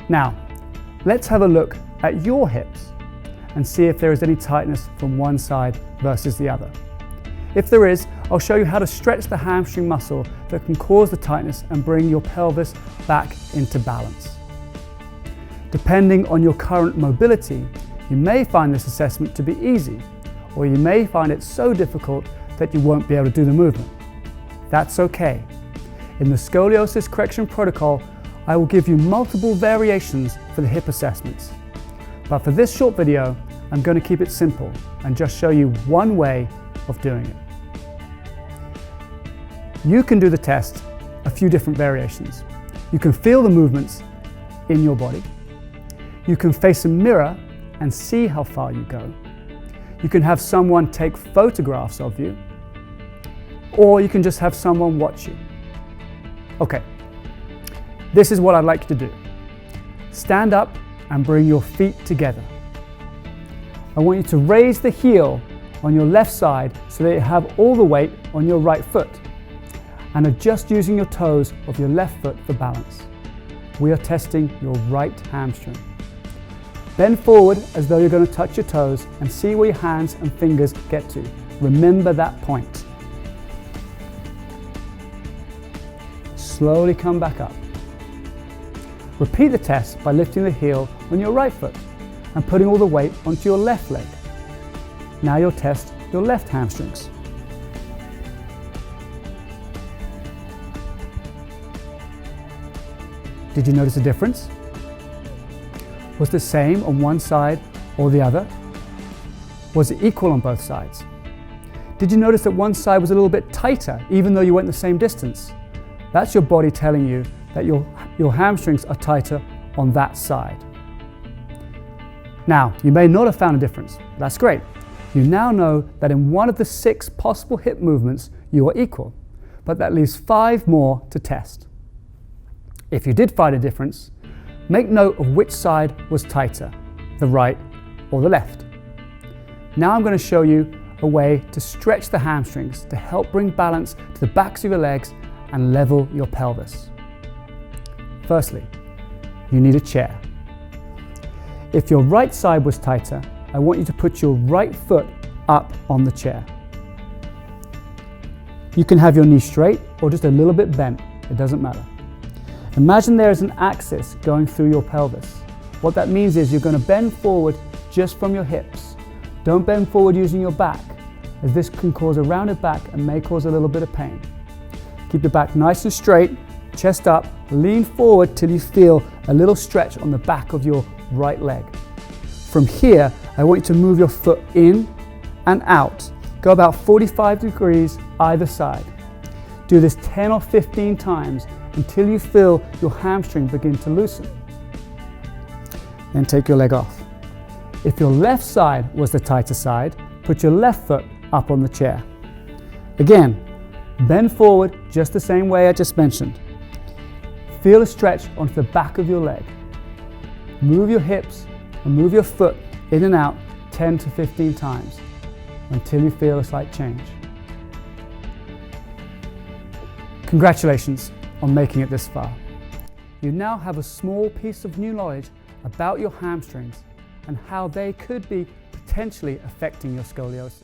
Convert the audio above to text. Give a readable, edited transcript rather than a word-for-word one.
Now, let's have a look at your hips and see if there is any tightness from one side versus the other. If there is, I'll show you how to stretch the hamstring muscle that can cause the tightness and bring your pelvis back into balance. Depending on your current mobility, you may find this assessment to be easy, or you may find it so difficult that you won't be able to do the movement. That's okay. In the Scoliosis Correction Protocol, I will give you multiple variations for the hip assessments. But for this short video, I'm going to keep it simple and just show you one way of doing it. You can do the test a few different variations. You can feel the movements in your body. You can face a mirror and see how far you go. You can have someone take photographs of you, or you can just have someone watch you. Okay, this is what I'd like you to do. Stand up and bring your feet together. I want you to raise the heel on your left side so that you have all the weight on your right foot, and adjust using your toes of your left foot for balance. We are testing your right hamstring. Bend forward as though you're going to touch your toes and see where your hands and fingers get to. Remember that point. Slowly come back up. Repeat the test by lifting the heel on your right foot and putting all the weight onto your left leg. Now you'll test your left hamstrings. Did you notice a difference? Was the same on one side or the other? Was it equal on both sides? Did you notice that one side was a little bit tighter even though you went the same distance? That's your body telling you that your hamstrings are tighter on that side. Now, you may not have found a difference. That's great. You now know that in one of the 6 possible hip movements, you are equal, but that leaves 5 more to test. If you did find a difference, make note of which side was tighter, the right or the left. Now I'm going to show you a way to stretch the hamstrings to help bring balance to the backs of your legs and level your pelvis. Firstly, you need a chair. If your right side was tighter, I want you to put your right foot up on the chair. You can have your knee straight or just a little bit bent, it doesn't matter. Imagine there is an axis going through your pelvis. What that means is you're going to bend forward just from your hips. Don't bend forward using your back, as this can cause a rounded back and may cause a little bit of pain. Keep your back nice and straight, chest up, lean forward till you feel a little stretch on the back of your right leg. From here, I want you to move your foot in and out. Go about 45 degrees either side. Do this 10 or 15 times until you feel your hamstring begin to loosen. Then take your leg off. If your left side was the tighter side, put your left foot up on the chair. Again, bend forward just the same way I just mentioned. Feel a stretch onto the back of your leg. Move your hips and move your foot in and out 10 to 15 times until you feel a slight change. Congratulations on making it this far. You now have a small piece of new knowledge about your hamstrings and how they could be potentially affecting your scoliosis.